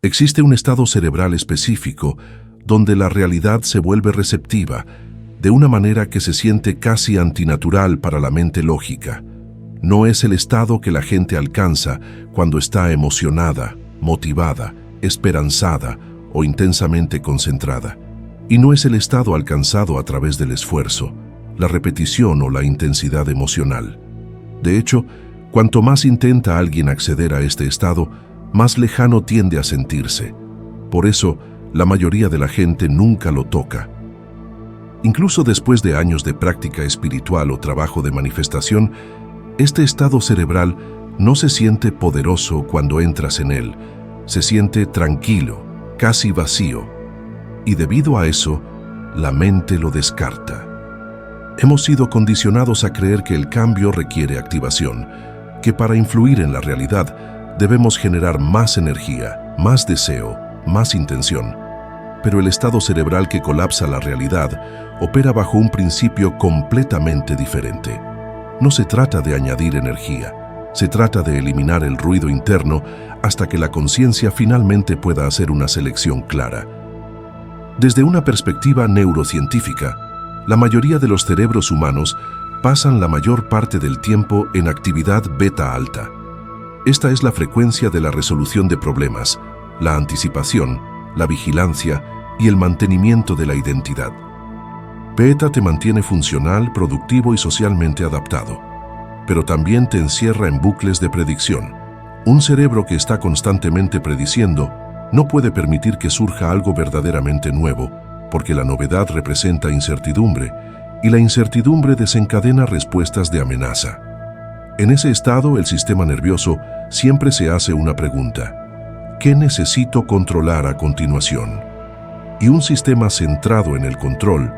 Existe un estado cerebral específico donde la realidad se vuelve receptiva, de una manera que se siente casi antinatural para la mente lógica. No es el estado que la gente alcanza cuando está emocionada, motivada, esperanzada o intensamente concentrada. Y no es el estado alcanzado a través del esfuerzo, la repetición o la intensidad emocional. De hecho, cuanto más intenta alguien acceder a este estado, más lejano tiende a sentirse. Por eso, la mayoría de la gente nunca lo toca. Incluso después de años de práctica espiritual o trabajo de manifestación, este estado cerebral no se siente poderoso cuando entras en él. Se siente tranquilo, casi vacío. Y debido a eso, la mente lo descarta. Hemos sido condicionados a creer que el cambio requiere activación, que para influir en la realidad debemos generar más energía, más deseo, más intención. Pero el estado cerebral que colapsa la realidad opera bajo un principio completamente diferente. No se trata de añadir energía, se trata de eliminar el ruido interno hasta que la conciencia finalmente pueda hacer una selección clara. Desde una perspectiva neurocientífica, la mayoría de los cerebros humanos pasan la mayor parte del tiempo en actividad beta alta. Esta es la frecuencia de la resolución de problemas, la anticipación, la vigilancia y el mantenimiento de la identidad. Beta te mantiene funcional, productivo y socialmente adaptado, pero también te encierra en bucles de predicción. Un cerebro que está constantemente prediciendo no puede permitir que surja algo verdaderamente nuevo, porque la novedad representa incertidumbre, y la incertidumbre desencadena respuestas de amenaza. En ese estado, el sistema nervioso siempre se hace una pregunta: ¿qué necesito controlar a continuación? Y un sistema centrado en el control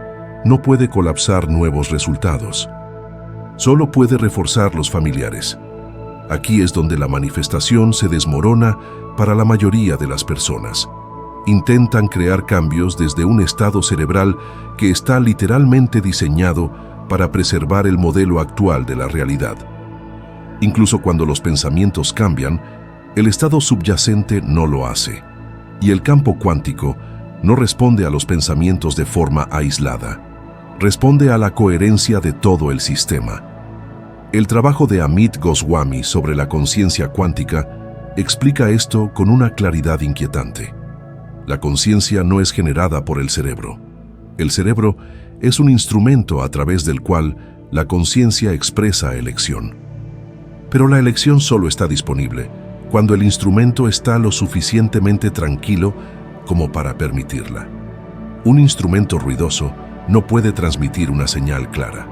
no puede colapsar nuevos resultados. Solo puede reforzar los familiares. Aquí es donde la manifestación se desmorona para la mayoría de las personas. Intentan crear cambios desde un estado cerebral que está literalmente diseñado para preservar el modelo actual de la realidad. Incluso cuando los pensamientos cambian, el estado subyacente no lo hace. Y el campo cuántico no responde a los pensamientos de forma aislada. Responde a la coherencia de todo el sistema. El trabajo de Amit Goswami sobre la conciencia cuántica explica esto con una claridad inquietante. La conciencia no es generada por el cerebro. El cerebro es un instrumento a través del cual la conciencia expresa elección. Pero la elección solo está disponible cuando el instrumento está lo suficientemente tranquilo como para permitirla. Un instrumento ruidoso no puede transmitir una señal clara.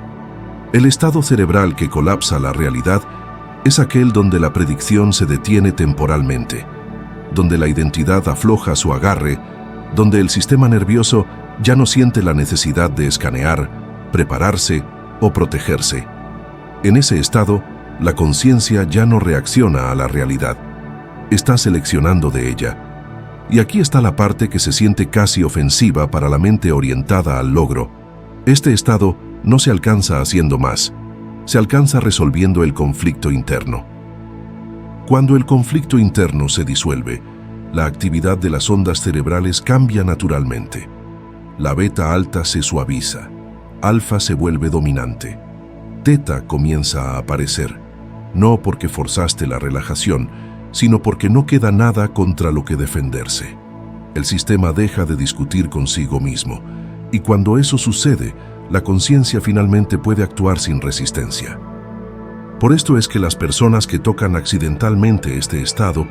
El estado cerebral que colapsa la realidad es aquel donde la predicción se detiene temporalmente, donde la identidad afloja su agarre, donde el sistema nervioso ya no siente la necesidad de escanear, prepararse o protegerse. En ese estado, la conciencia ya no reacciona a la realidad, está seleccionando de ella. Y aquí está la parte que se siente casi ofensiva para la mente orientada al logro. Este estado no se alcanza haciendo más, se alcanza resolviendo el conflicto interno. Cuando el conflicto interno se disuelve, la actividad de las ondas cerebrales cambia naturalmente. La beta alta se suaviza, alfa se vuelve dominante, teta comienza a aparecer, no porque forzaste la relajación, sino porque no queda nada contra lo que defenderse. El sistema deja de discutir consigo mismo, y cuando eso sucede, la conciencia finalmente puede actuar sin resistencia. Por esto es que las personas que tocan accidentalmente este estado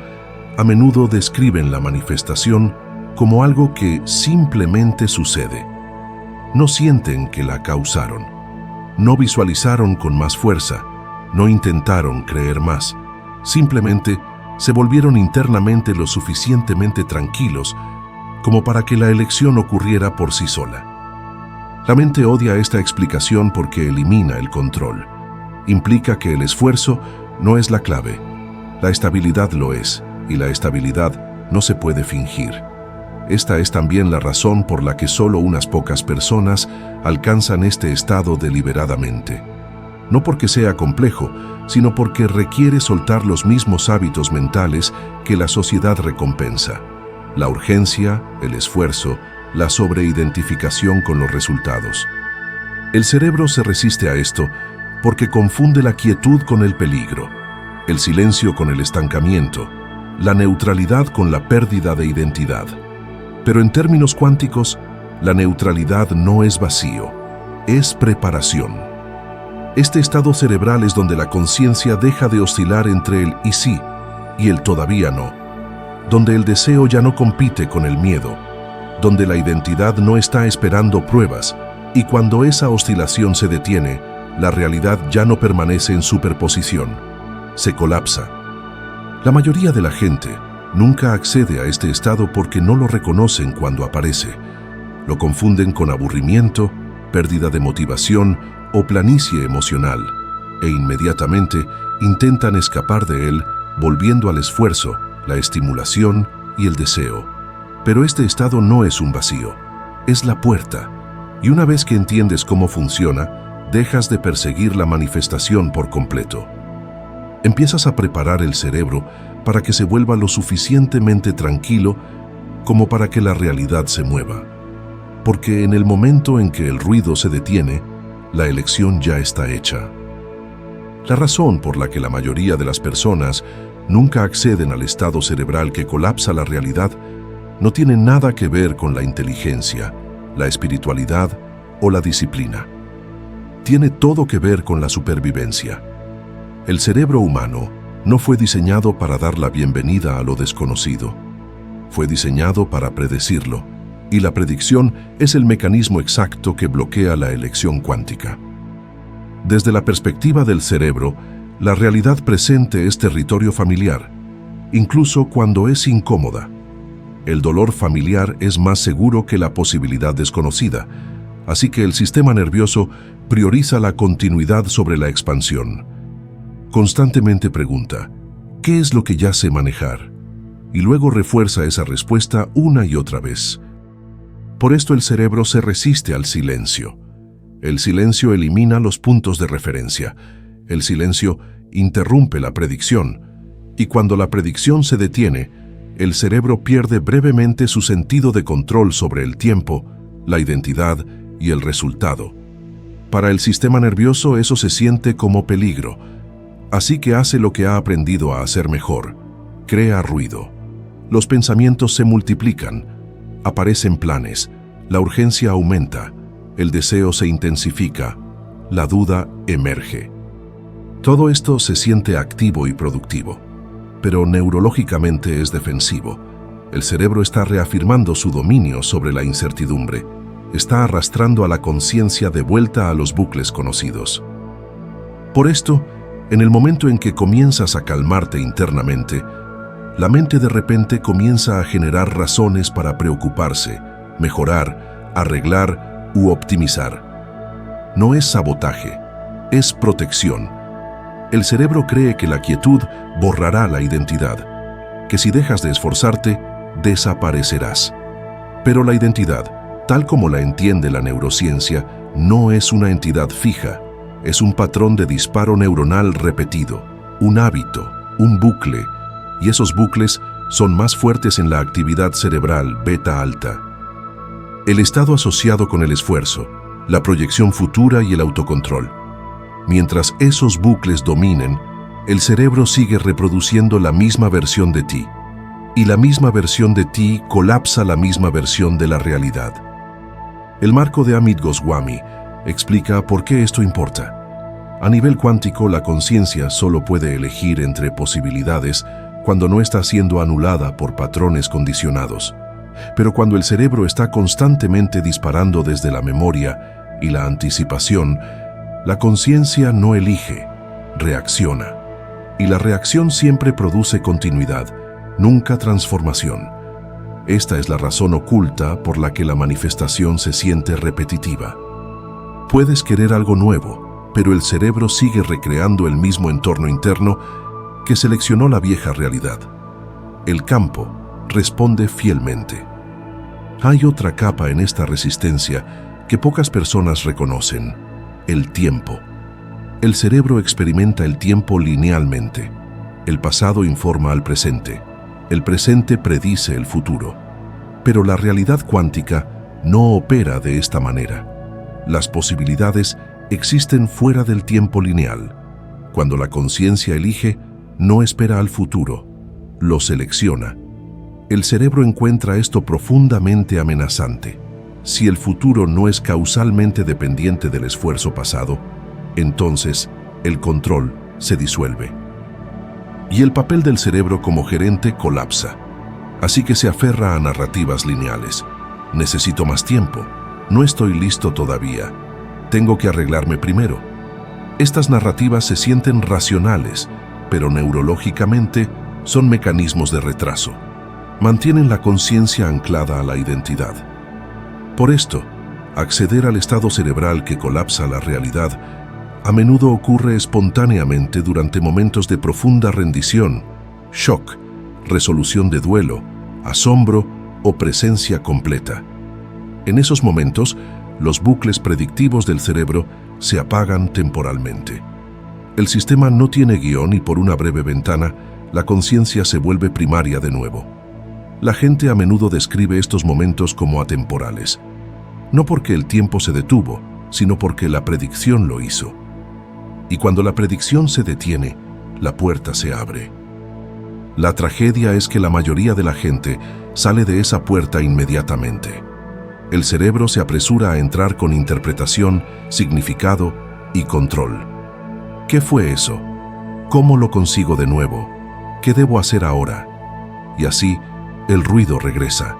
a menudo describen la manifestación como algo que simplemente sucede. No sienten que la causaron, no visualizaron con más fuerza, no intentaron creer más, simplemente se volvieron internamente lo suficientemente tranquilos como para que la elección ocurriera por sí sola. La mente odia esta explicación porque elimina el control. Implica que el esfuerzo no es la clave, la estabilidad lo es, y la estabilidad no se puede fingir. Esta es también la razón por la que solo unas pocas personas alcanzan este estado deliberadamente. No porque sea complejo, sino porque requiere soltar los mismos hábitos mentales que la sociedad recompensa. la urgencia, el esfuerzo, la sobreidentificación con los resultados. El cerebro se resiste a esto porque confunde la quietud con el peligro, el silencio con el estancamiento, la neutralidad con la pérdida de identidad. Pero en términos cuánticos, la neutralidad no es vacío, es preparación. Este estado cerebral es donde la conciencia deja de oscilar entre el y sí y el todavía no, donde el deseo ya no compite con el miedo, donde la identidad no está esperando pruebas, y cuando esa oscilación se detiene, la realidad ya no permanece en superposición, se colapsa. La mayoría de la gente nunca accede a este estado porque no lo reconocen cuando aparece. Lo confunden con aburrimiento, pérdida de motivación o planicie emocional, e inmediatamente intentan escapar de él, volviendo al esfuerzo, la estimulación y el deseo. Pero este estado no es un vacío, es la puerta, y una vez que entiendes cómo funciona, dejas de perseguir la manifestación por completo. Empiezas a preparar el cerebro para que se vuelva lo suficientemente tranquilo como para que la realidad se mueva. Porque en el momento en que el ruido se detiene, la elección ya está hecha. La razón por la que la mayoría de las personas nunca acceden al estado cerebral que colapsa la realidad no tiene nada que ver con la inteligencia, la espiritualidad o la disciplina. Tiene todo que ver con la supervivencia. El cerebro humano no fue diseñado para dar la bienvenida a lo desconocido. Fue diseñado para predecirlo, y la predicción es el mecanismo exacto que bloquea la elección cuántica. Desde la perspectiva del cerebro, la realidad presente es territorio familiar, incluso cuando es incómoda. El dolor familiar es más seguro que la posibilidad desconocida, así que el sistema nervioso prioriza la continuidad sobre la expansión. Constantemente pregunta, ¿qué es lo que ya sé manejar? Y luego refuerza esa respuesta una y otra vez. Por esto el cerebro se resiste al silencio. El silencio elimina los puntos de referencia. El silencio interrumpe la predicción. Y cuando la predicción se detiene, el cerebro pierde brevemente su sentido de control sobre el tiempo, la identidad y el resultado. Para el sistema nervioso eso se siente como peligro, así que hace lo que ha aprendido a hacer mejor: crea ruido. Los pensamientos se multiplican, aparecen planes, la urgencia aumenta, el deseo se intensifica, la duda emerge. Todo esto se siente activo y productivo, pero neurológicamente es defensivo. El cerebro está reafirmando su dominio sobre la incertidumbre, está arrastrando a la conciencia de vuelta a los bucles conocidos. Por esto, en el momento en que comienzas a calmarte internamente, la mente de repente comienza a generar razones para preocuparse, mejorar, arreglar u optimizar. No es sabotaje, es protección. El cerebro cree que la quietud borrará la identidad, que si dejas de esforzarte, desaparecerás. Pero la identidad, tal como la entiende la neurociencia, no es una entidad fija, es un patrón de disparo neuronal repetido, un hábito, un bucle, y esos bucles son más fuertes en la actividad cerebral beta alta. El estado asociado con el esfuerzo, la proyección futura y el autocontrol. Mientras esos bucles dominen, el cerebro sigue reproduciendo la misma versión de ti, y la misma versión de ti colapsa la misma versión de la realidad. El marco de Amit Goswami explica por qué esto importa. A nivel cuántico, la conciencia solo puede elegir entre posibilidades cuando no está siendo anulada por patrones condicionados. Pero cuando el cerebro está constantemente disparando desde la memoria y la anticipación, la conciencia no elige, reacciona. Y la reacción siempre produce continuidad, nunca transformación. Esta es la razón oculta por la que la manifestación se siente repetitiva. Puedes querer algo nuevo, pero el cerebro sigue recreando el mismo entorno interno que seleccionó la vieja realidad. El campo responde fielmente. Hay otra capa en esta resistencia que pocas personas reconocen: el tiempo. El cerebro experimenta el tiempo linealmente. El pasado informa al presente. El presente predice el futuro. Pero la realidad cuántica no opera de esta manera. Las posibilidades existen fuera del tiempo lineal. Cuando la conciencia elige, no espera al futuro, lo selecciona. El cerebro encuentra esto profundamente amenazante. Si el futuro no es causalmente dependiente del esfuerzo pasado, entonces el control se disuelve. Y el papel del cerebro como gerente colapsa. Así que se aferra a narrativas lineales. Necesito más tiempo. No estoy listo todavía. Tengo que arreglarme primero. Estas narrativas se sienten racionales, pero neurológicamente son mecanismos de retraso. Mantienen la conciencia anclada a la identidad. Por esto, acceder al estado cerebral que colapsa la realidad a menudo ocurre espontáneamente durante momentos de profunda rendición, shock, resolución de duelo, asombro o presencia completa. En esos momentos, los bucles predictivos del cerebro se apagan temporalmente. El sistema no tiene guión y por una breve ventana, la conciencia se vuelve primaria de nuevo. La gente a menudo describe estos momentos como atemporales. No porque el tiempo se detuvo, sino porque la predicción lo hizo. Y cuando la predicción se detiene, la puerta se abre. La tragedia es que la mayoría de la gente sale de esa puerta inmediatamente. El cerebro se apresura a entrar con interpretación, significado y control. ¿Qué fue eso? ¿Cómo lo consigo de nuevo? ¿Qué debo hacer ahora? Y así, el ruido regresa.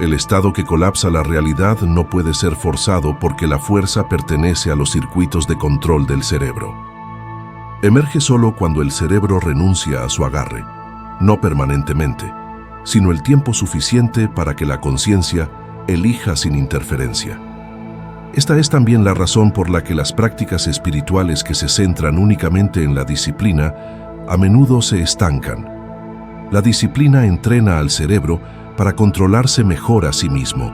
El estado que colapsa la realidad no puede ser forzado porque la fuerza pertenece a los circuitos de control del cerebro. Emerge solo cuando el cerebro renuncia a su agarre, no permanentemente, sino el tiempo suficiente para que la conciencia elija sin interferencia. Esta es también la razón por la que las prácticas espirituales que se centran únicamente en la disciplina a menudo se estancan. La disciplina entrena al cerebro para controlarse mejor a sí mismo,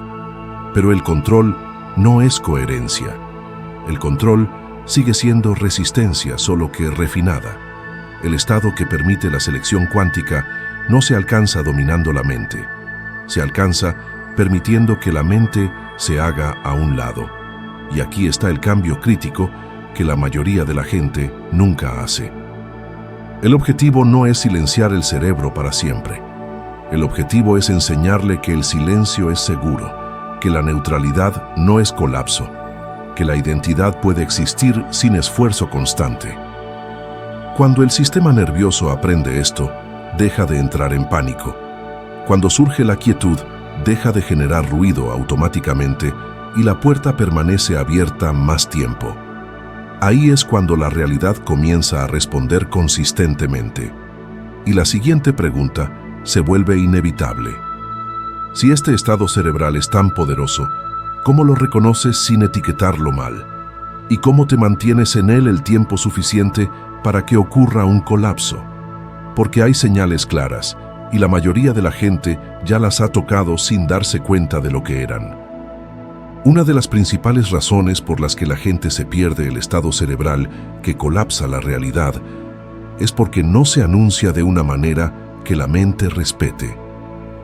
pero el control no es coherencia. El control sigue siendo resistencia, solo que refinada. El estado que permite la selección cuántica no se alcanza dominando la mente. Se alcanza permitiendo que la mente se haga a un lado. Y aquí está el cambio crítico que la mayoría de la gente nunca hace. El objetivo no es silenciar el cerebro para siempre. El objetivo es enseñarle que el silencio es seguro, que la neutralidad no es colapso, que la identidad puede existir sin esfuerzo constante. Cuando el sistema nervioso aprende esto, deja de entrar en pánico. Cuando surge la quietud, deja de generar ruido automáticamente y la puerta permanece abierta más tiempo. Ahí es cuando la realidad comienza a responder consistentemente. Y la siguiente pregunta se vuelve inevitable. Si este estado cerebral es tan poderoso, ¿cómo lo reconoces sin etiquetarlo mal? ¿Y cómo te mantienes en él el tiempo suficiente para que ocurra un colapso? Porque hay señales claras, y la mayoría de la gente ya las ha tocado sin darse cuenta de lo que eran. Una de las principales razones por las que la gente se pierde el estado cerebral que colapsa la realidad es porque no se anuncia de una manera que la mente respete.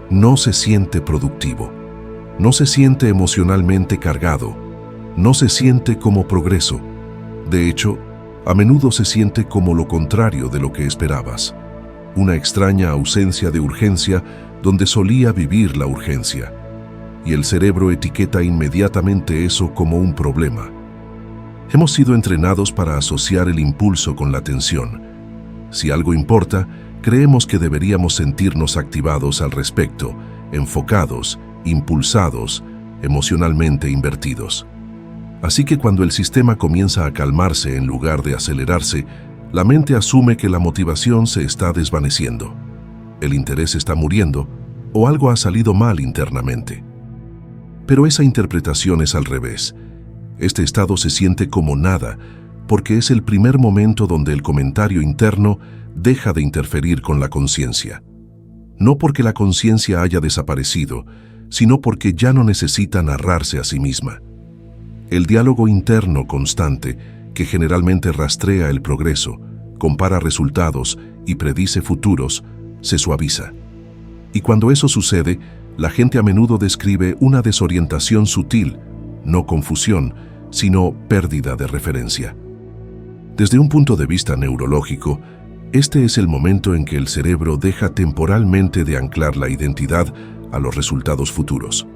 No se siente productivo, no se siente emocionalmente cargado, no se siente como progreso. De hecho, a menudo se siente como lo contrario de lo que esperabas. Una extraña ausencia de urgencia donde solía vivir la urgencia. Y el cerebro etiqueta inmediatamente eso como un problema. Hemos sido entrenados para asociar el impulso con la tensión. Si algo importa, creemos que deberíamos sentirnos activados al respecto, enfocados, impulsados, emocionalmente invertidos. Así que cuando el sistema comienza a calmarse en lugar de acelerarse, la mente asume que la motivación se está desvaneciendo, el interés está muriendo o algo ha salido mal internamente. Pero esa interpretación es al revés. Este estado se siente como nada porque es el primer momento donde el comentario interno deja de interferir con la conciencia. No porque la conciencia haya desaparecido, sino porque ya no necesita narrarse a sí misma. El diálogo interno constante, que generalmente rastrea el progreso, compara resultados y predice futuros, se suaviza. Y cuando eso sucede, la gente a menudo describe una desorientación sutil, no confusión, sino pérdida de referencia. Desde un punto de vista neurológico, este es el momento en que el cerebro deja temporalmente de anclar la identidad a los resultados futuros.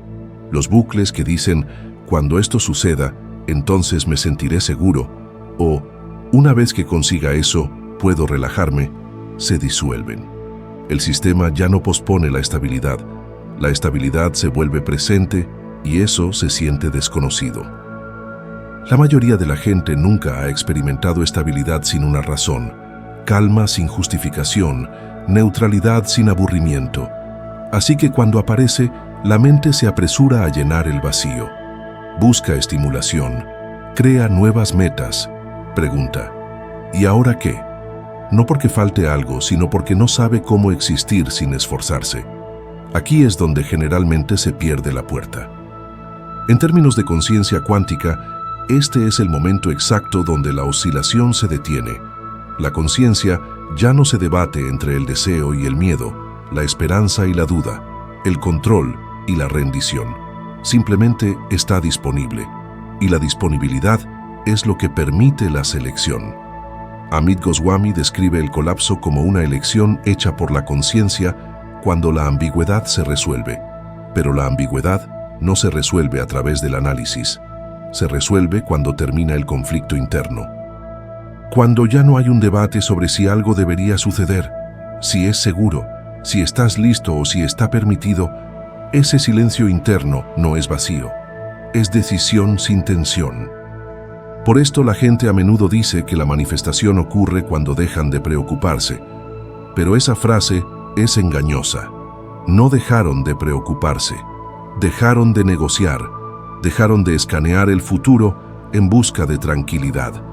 Los bucles que dicen, cuando esto suceda, entonces me sentiré seguro, o una vez que consiga eso, puedo relajarme, se disuelven. El sistema ya no pospone la estabilidad se vuelve presente y eso se siente desconocido. La mayoría de la gente nunca ha experimentado estabilidad sin una razón, calma sin justificación, neutralidad sin aburrimiento. Así que cuando aparece, la mente se apresura a llenar el vacío. Busca estimulación, crea nuevas metas, pregunta, ¿y ahora qué? No porque falte algo, sino porque no sabe cómo existir sin esforzarse. Aquí es donde generalmente se pierde la puerta. En términos de conciencia cuántica, este es el momento exacto donde la oscilación se detiene. La conciencia ya no se debate entre el deseo y el miedo, la esperanza y la duda, el control y la rendición. Simplemente está disponible, y la disponibilidad es lo que permite la selección. Amit Goswami describe el colapso como una elección hecha por la conciencia cuando la ambigüedad se resuelve, pero la ambigüedad no se resuelve a través del análisis, se resuelve cuando termina el conflicto interno. Cuando ya no hay un debate sobre si algo debería suceder, si es seguro, si estás listo o si está permitido, ese silencio interno no es vacío, es decisión sin tensión. Por esto la gente a menudo dice que la manifestación ocurre cuando dejan de preocuparse, pero esa frase es engañosa. No dejaron de preocuparse, dejaron de negociar, dejaron de escanear el futuro en busca de tranquilidad,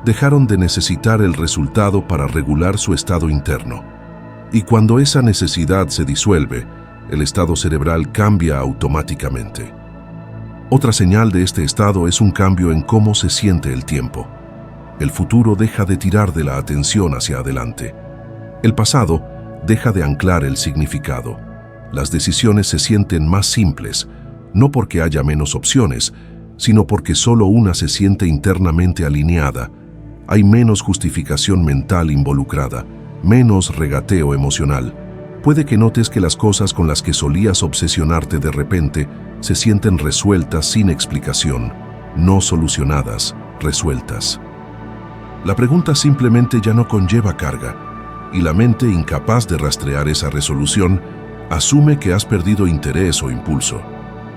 dejaron de necesitar el resultado para regular su estado interno. Y cuando esa necesidad se disuelve, el estado cerebral cambia automáticamente. Otra señal de este estado es un cambio en cómo se siente el tiempo. El futuro deja de tirar de la atención hacia adelante. El pasado deja de anclar el significado. Las decisiones se sienten más simples, no porque haya menos opciones, sino porque solo una se siente internamente alineada. Hay menos justificación mental involucrada, menos regateo emocional. Puede que notes que las cosas con las que solías obsesionarte de repente se sienten resueltas sin explicación, no solucionadas, resueltas. La pregunta simplemente ya no conlleva carga, y la mente, incapaz de rastrear esa resolución, asume que has perdido interés o impulso.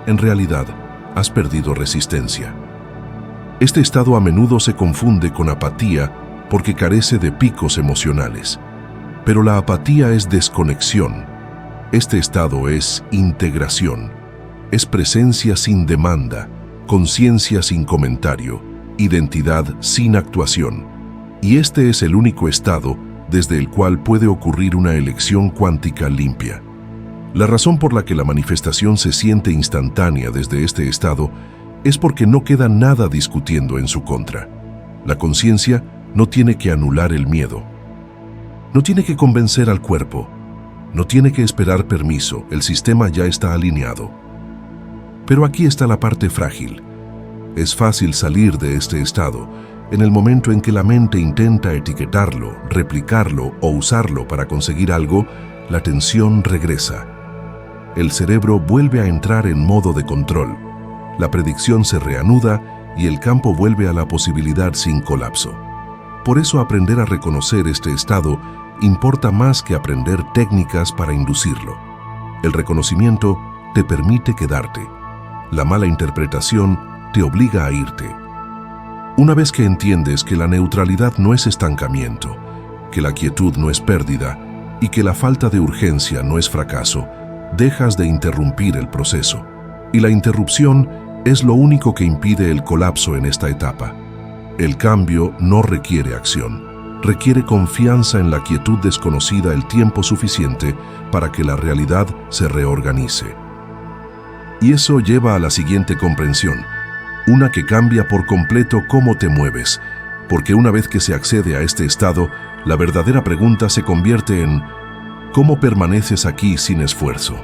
En realidad, has perdido resistencia. Este estado a menudo se confunde con apatía porque carece de picos emocionales. Pero la apatía es desconexión. Este estado es integración. Es presencia sin demanda, conciencia sin comentario, identidad sin actuación. Y este es el único estado desde el cual puede ocurrir una elección cuántica limpia. La razón por la que la manifestación se siente instantánea desde este estado es porque no queda nada discutiendo en su contra. La conciencia no tiene que anular el miedo. No tiene que convencer al cuerpo. No tiene que esperar permiso. El sistema ya está alineado. Pero aquí está la parte frágil. Es fácil salir de este estado en el momento en que la mente intenta etiquetarlo, replicarlo o usarlo para conseguir algo. La tensión regresa. El cerebro vuelve a entrar en modo de control. La predicción se reanuda y el campo vuelve a la posibilidad sin colapso. Por eso aprender a reconocer este estado importa más que aprender técnicas para inducirlo. El reconocimiento te permite quedarte. La mala interpretación te obliga a irte. Una vez que entiendes que la neutralidad no es estancamiento, que la quietud no es pérdida y que la falta de urgencia no es fracaso, dejas de interrumpir el proceso. Y la interrupción es lo único que impide el colapso en esta etapa. El cambio no requiere acción, requiere confianza en la quietud desconocida el tiempo suficiente para que la realidad se reorganice. Y eso lleva a la siguiente comprensión, una que cambia por completo cómo te mueves, porque una vez que se accede a este estado, la verdadera pregunta se convierte en ¿cómo permaneces aquí sin esfuerzo?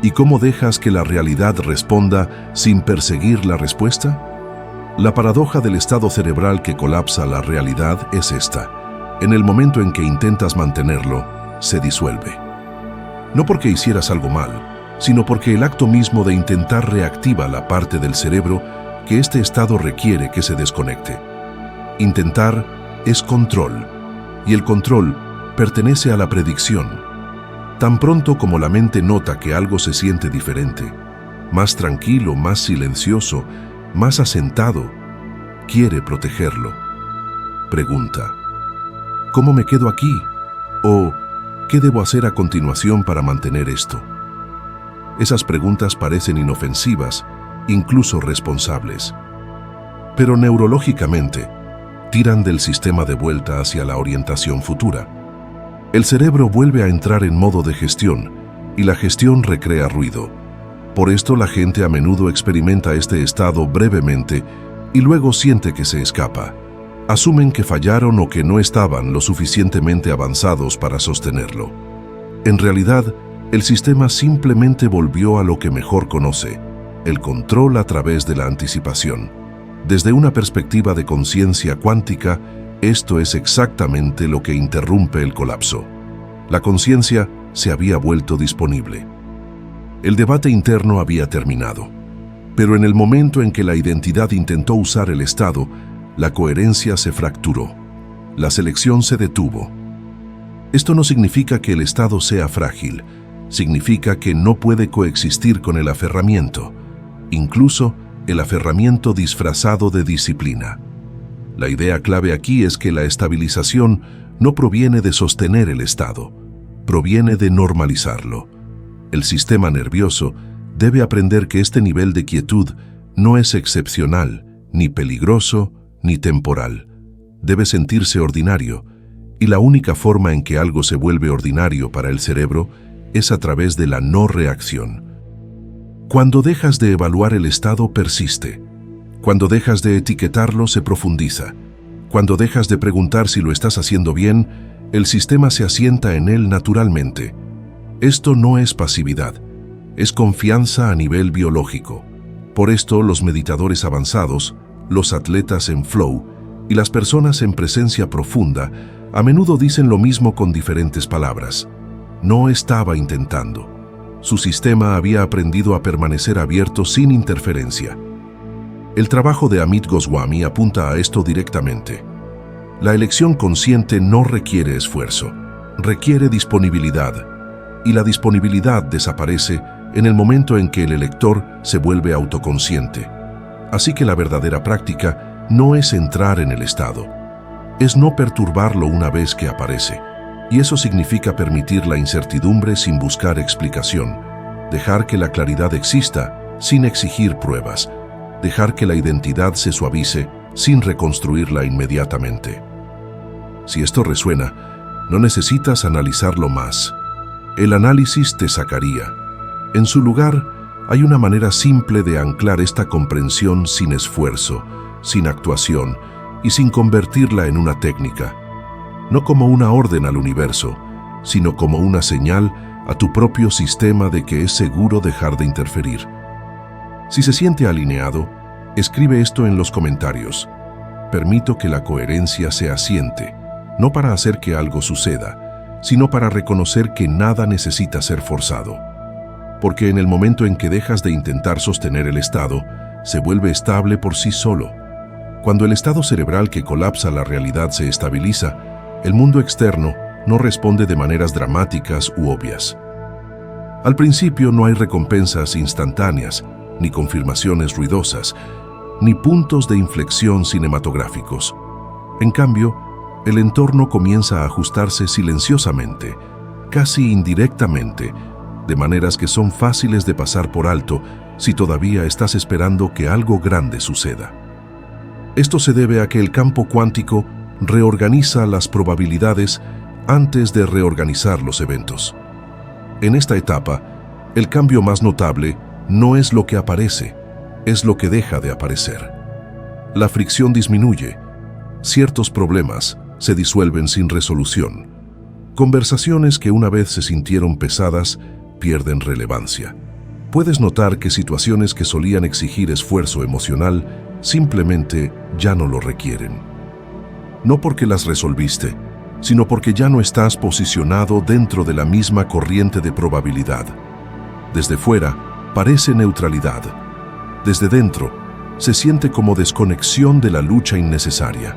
¿Y cómo dejas que la realidad responda sin perseguir la respuesta? La paradoja del estado cerebral que colapsa la realidad es esta. En el momento en que intentas mantenerlo, se disuelve. No porque hicieras algo mal, sino porque el acto mismo de intentar reactiva la parte del cerebro que este estado requiere que se desconecte. Intentar es control, y el control pertenece a la predicción. Tan pronto como la mente nota que algo se siente diferente, más tranquilo, más silencioso, más asentado, quiere protegerlo. Pregunta: ¿cómo me quedo aquí? ¿O qué debo hacer a continuación para mantener esto? Esas preguntas parecen inofensivas, incluso responsables. Pero neurológicamente, tiran del sistema de vuelta hacia la orientación futura. El cerebro vuelve a entrar en modo de gestión, y la gestión recrea ruido. Por esto la gente a menudo experimenta este estado brevemente y luego siente que se escapa. Asumen que fallaron o que no estaban lo suficientemente avanzados para sostenerlo. En realidad, el sistema simplemente volvió a lo que mejor conoce, el control a través de la anticipación. Desde una perspectiva de conciencia cuántica, esto es exactamente lo que interrumpe el colapso. La conciencia se había vuelto disponible. El debate interno había terminado. Pero en el momento en que la identidad intentó usar el estado, la coherencia se fracturó. La selección se detuvo. Esto no significa que el estado sea frágil. Significa que no puede coexistir con el aferramiento, incluso el aferramiento disfrazado de disciplina. La idea clave aquí es que la estabilización no proviene de sostener el estado, proviene de normalizarlo. El sistema nervioso debe aprender que este nivel de quietud no es excepcional, ni peligroso, ni temporal. Debe sentirse ordinario, y la única forma en que algo se vuelve ordinario para el cerebro es a través de la no reacción. Cuando dejas de evaluar el estado, persiste. Cuando dejas de etiquetarlo, se profundiza. Cuando dejas de preguntar si lo estás haciendo bien, el sistema se asienta en él naturalmente. Esto no es pasividad, es confianza a nivel biológico. Por esto, los meditadores avanzados, los atletas en flow y las personas en presencia profunda a menudo dicen lo mismo con diferentes palabras. No estaba intentando. Su sistema había aprendido a permanecer abierto sin interferencia. El trabajo de Amit Goswami apunta a esto directamente. La elección consciente no requiere esfuerzo, requiere disponibilidad, y la disponibilidad desaparece en el momento en que el elector se vuelve autoconsciente. Así que la verdadera práctica no es entrar en el estado, es no perturbarlo una vez que aparece, y eso significa permitir la incertidumbre sin buscar explicación, dejar que la claridad exista sin exigir pruebas, dejar que la identidad se suavice sin reconstruirla inmediatamente. Si esto resuena, no necesitas analizarlo más. El análisis te sacaría. En su lugar, hay una manera simple de anclar esta comprensión sin esfuerzo, sin actuación y sin convertirla en una técnica. No como una orden al universo, sino como una señal a tu propio sistema de que es seguro dejar de interferir. Si se siente alineado, escribe esto en los comentarios. Permito que la coherencia se asiente, no para hacer que algo suceda, sino para reconocer que nada necesita ser forzado. Porque en el momento en que dejas de intentar sostener el estado, se vuelve estable por sí solo. Cuando el estado cerebral que colapsa la realidad se estabiliza, el mundo externo no responde de maneras dramáticas u obvias. Al principio no hay recompensas instantáneas, ni confirmaciones ruidosas, ni puntos de inflexión cinematográficos. En cambio, el entorno comienza a ajustarse silenciosamente, casi indirectamente, de maneras que son fáciles de pasar por alto si todavía estás esperando que algo grande suceda. Esto se debe a que el campo cuántico reorganiza las probabilidades antes de reorganizar los eventos. En esta etapa, el cambio más notable no es lo que aparece, es lo que deja de aparecer. La fricción disminuye, ciertos problemas se disuelven sin resolución. Conversaciones que una vez se sintieron pesadas pierden relevancia. Puedes notar que situaciones que solían exigir esfuerzo emocional simplemente ya no lo requieren. No porque las resolviste, sino porque ya no estás posicionado dentro de la misma corriente de probabilidad. Desde fuera, parece neutralidad. Desde dentro, se siente como desconexión de la lucha innecesaria.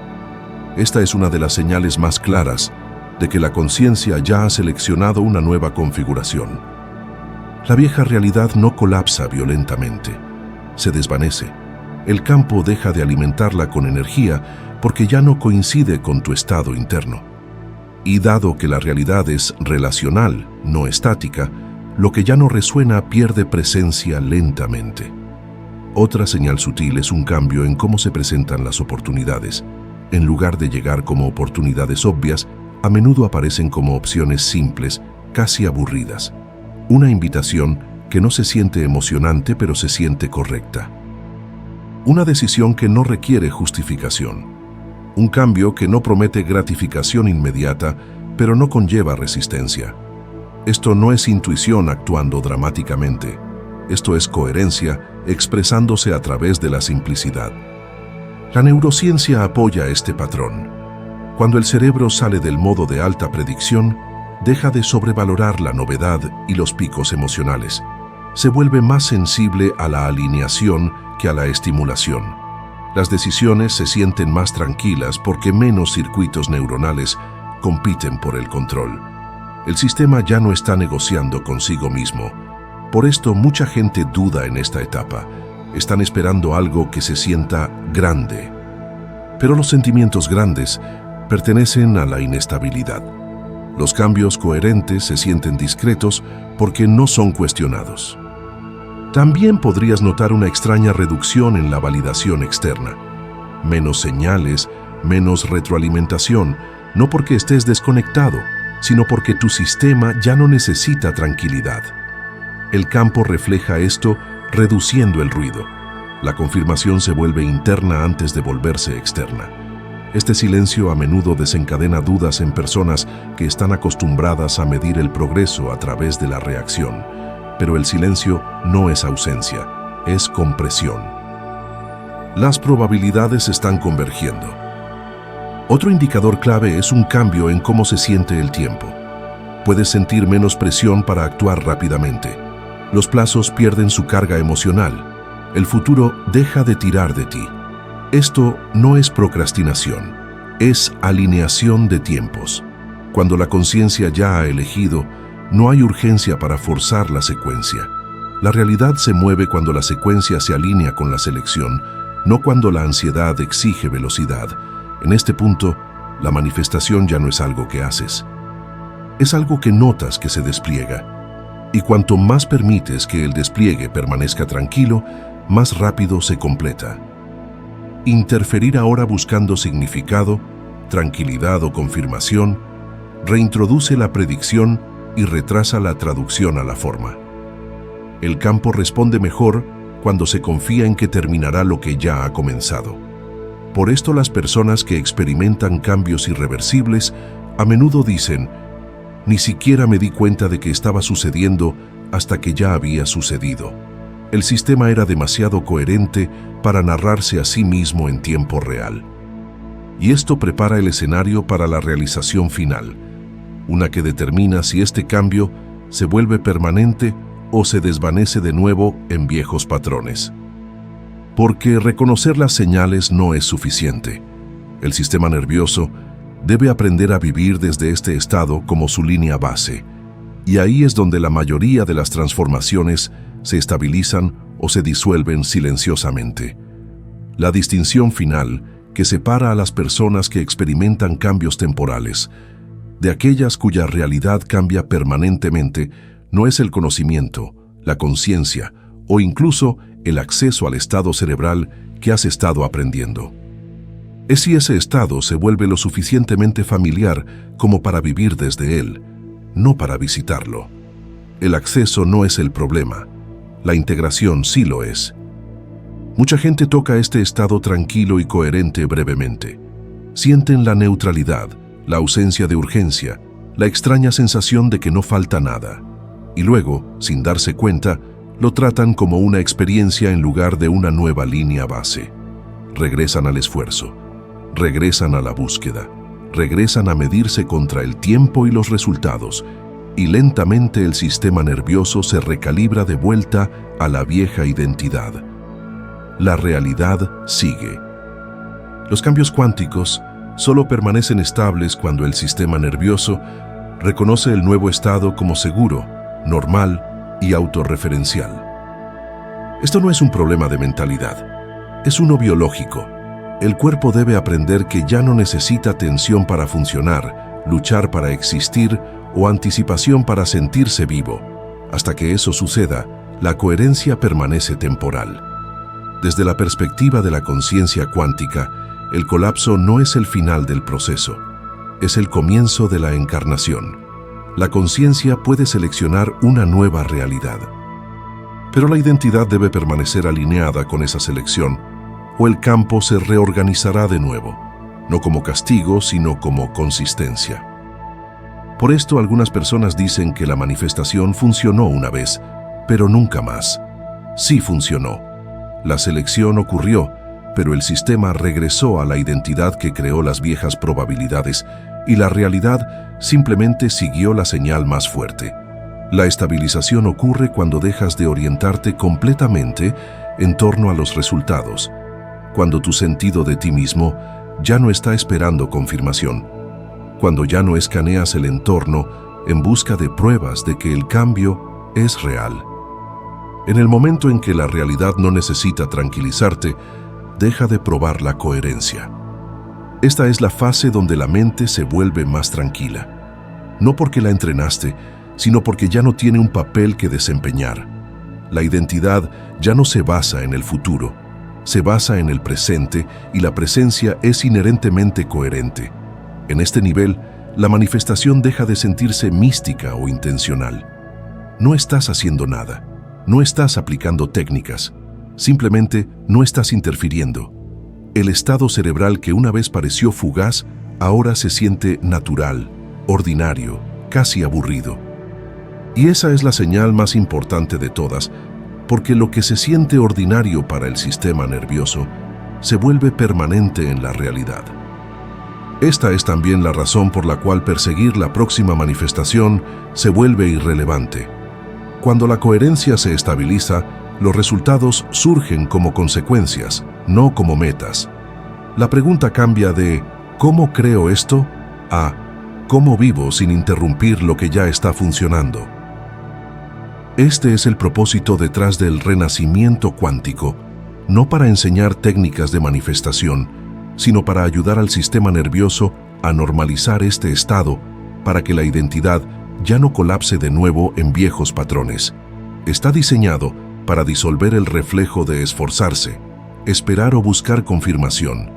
Esta es una de las señales más claras de que la conciencia ya ha seleccionado una nueva configuración. La vieja realidad no colapsa violentamente, se desvanece. El campo deja de alimentarla con energía porque ya no coincide con tu estado interno. Y dado que la realidad es relacional, no estática, lo que ya no resuena pierde presencia lentamente. Otra señal sutil es un cambio en cómo se presentan las oportunidades. En lugar de llegar como oportunidades obvias, a menudo aparecen como opciones simples, casi aburridas. Una invitación que no se siente emocionante pero se siente correcta. Una decisión que no requiere justificación. Un cambio que no promete gratificación inmediata pero no conlleva resistencia. Esto no es intuición actuando dramáticamente. Esto es coherencia expresándose a través de la simplicidad. La neurociencia apoya este patrón. Cuando el cerebro sale del modo de alta predicción, deja de sobrevalorar la novedad y los picos emocionales. Se vuelve más sensible a la alineación que a la estimulación. Las decisiones se sienten más tranquilas porque menos circuitos neuronales compiten por el control. El sistema ya no está negociando consigo mismo. Por esto mucha gente duda en esta etapa. Están esperando algo que se sienta grande. Pero los sentimientos grandes pertenecen a la inestabilidad. Los cambios coherentes se sienten discretos porque no son cuestionados. También podrías notar una extraña reducción en la validación externa. Menos señales, menos retroalimentación, no porque estés desconectado, sino porque tu sistema ya no necesita tranquilidad. El campo refleja esto reduciendo el ruido. La confirmación se vuelve interna antes de volverse externa. Este silencio a menudo desencadena dudas en personas que están acostumbradas a medir el progreso a través de la reacción. Pero el silencio no es ausencia, es compresión. Las probabilidades están convergiendo. Otro indicador clave es un cambio en cómo se siente el tiempo. Puedes sentir menos presión para actuar rápidamente. Los plazos pierden su carga emocional. El futuro deja de tirar de ti. Esto no es procrastinación, es alineación de tiempos. Cuando la conciencia ya ha elegido, no hay urgencia para forzar la secuencia. La realidad se mueve cuando la secuencia se alinea con la selección, no cuando la ansiedad exige velocidad. En este punto, la manifestación ya no es algo que haces. Es algo que notas que se despliega. Y cuanto más permites que el despliegue permanezca tranquilo, más rápido se completa. Interferir ahora buscando significado, tranquilidad o confirmación, reintroduce la predicción y retrasa la traducción a la forma. El campo responde mejor cuando se confía en que terminará lo que ya ha comenzado. Por esto las personas que experimentan cambios irreversibles a menudo dicen: ni siquiera me di cuenta de que estaba sucediendo hasta que ya había sucedido. El sistema era demasiado coherente para narrarse a sí mismo en tiempo real. Y esto prepara el escenario para la realización final, una que determina si este cambio se vuelve permanente o se desvanece de nuevo en viejos patrones. Porque reconocer las señales no es suficiente. El sistema nervioso debe aprender a vivir desde este estado como su línea base, y ahí es donde la mayoría de las transformaciones se estabilizan o se disuelven silenciosamente. La distinción final que separa a las personas que experimentan cambios temporales de aquellas cuya realidad cambia permanentemente no es el conocimiento, la conciencia o incluso el acceso al estado cerebral que has estado aprendiendo. Es si ese estado se vuelve lo suficientemente familiar como para vivir desde él, no para visitarlo. El acceso no es el problema, la integración sí lo es. Mucha gente toca este estado tranquilo y coherente brevemente. Sienten la neutralidad, la ausencia de urgencia, la extraña sensación de que no falta nada. Y luego, sin darse cuenta, lo tratan como una experiencia en lugar de una nueva línea base. Regresan al esfuerzo, regresan a la búsqueda, regresan a medirse contra el tiempo y los resultados, y lentamente el sistema nervioso se recalibra de vuelta a la vieja identidad. La realidad sigue. Los cambios cuánticos solo permanecen estables cuando el sistema nervioso reconoce el nuevo estado como seguro, normal y autorreferencial. Esto no es un problema de mentalidad, es uno biológico. El cuerpo debe aprender que ya no necesita tensión para funcionar, luchar para existir o anticipación para sentirse vivo. Hasta que eso suceda, la coherencia permanece temporal. Desde la perspectiva de la conciencia cuántica, el colapso no es el final del proceso, es el comienzo de la encarnación. La conciencia puede seleccionar una nueva realidad. Pero la identidad debe permanecer alineada con esa selección, o el campo se reorganizará de nuevo, no como castigo, sino como consistencia. Por esto algunas personas dicen que la manifestación funcionó una vez, pero nunca más. Sí funcionó. La selección ocurrió, pero el sistema regresó a la identidad que creó las viejas probabilidades y la realidad simplemente siguió la señal más fuerte. La estabilización ocurre cuando dejas de orientarte completamente en torno a los resultados, cuando tu sentido de ti mismo ya no está esperando confirmación, cuando ya no escaneas el entorno en busca de pruebas de que el cambio es real. En el momento en que la realidad no necesita tranquilizarte, deja de probar la coherencia. Esta es la fase donde la mente se vuelve más tranquila. No porque la entrenaste, sino porque ya no tiene un papel que desempeñar. La identidad ya no se basa en el futuro, se basa en el presente y la presencia es inherentemente coherente. En este nivel, la manifestación deja de sentirse mística o intencional. No estás haciendo nada, no estás aplicando técnicas, simplemente no estás interfiriendo. El estado cerebral que una vez pareció fugaz, ahora se siente natural, ordinario, casi aburrido. Y esa es la señal más importante de todas, porque lo que se siente ordinario para el sistema nervioso se vuelve permanente en la realidad. Esta es también la razón por la cual perseguir la próxima manifestación se vuelve irrelevante. Cuando la coherencia se estabiliza, los resultados surgen como consecuencias, no como metas. La pregunta cambia de ¿cómo creo esto? A ¿cómo vivo sin interrumpir lo que ya está funcionando? Este es el propósito detrás del renacimiento cuántico, no para enseñar técnicas de manifestación, sino para ayudar al sistema nervioso a normalizar este estado para que la identidad ya no colapse de nuevo en viejos patrones. Está diseñado para disolver el reflejo de esforzarse, esperar o buscar confirmación,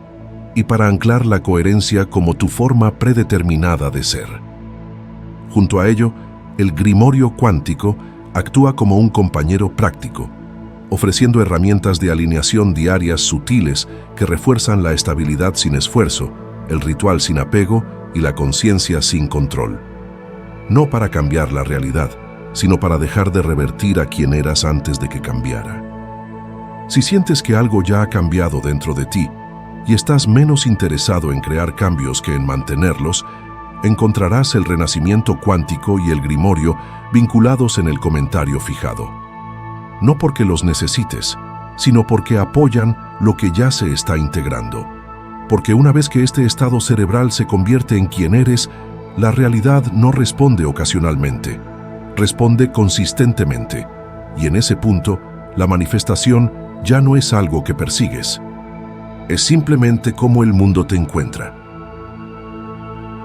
y para anclar la coherencia como tu forma predeterminada de ser. Junto a ello, el grimorio cuántico actúa como un compañero práctico, ofreciendo herramientas de alineación diarias sutiles que refuerzan la estabilidad sin esfuerzo, el ritual sin apego y la conciencia sin control. No para cambiar la realidad, sino para dejar de revertir a quien eras antes de que cambiara. Si sientes que algo ya ha cambiado dentro de ti y estás menos interesado en crear cambios que en mantenerlos, encontrarás el renacimiento cuántico y el grimorio vinculados en el comentario fijado. No porque los necesites, sino porque apoyan lo que ya se está integrando. Porque una vez que este estado cerebral se convierte en quien eres, la realidad no responde ocasionalmente, responde consistentemente. Y en ese punto, la manifestación ya no es algo que persigues. Es simplemente cómo el mundo te encuentra.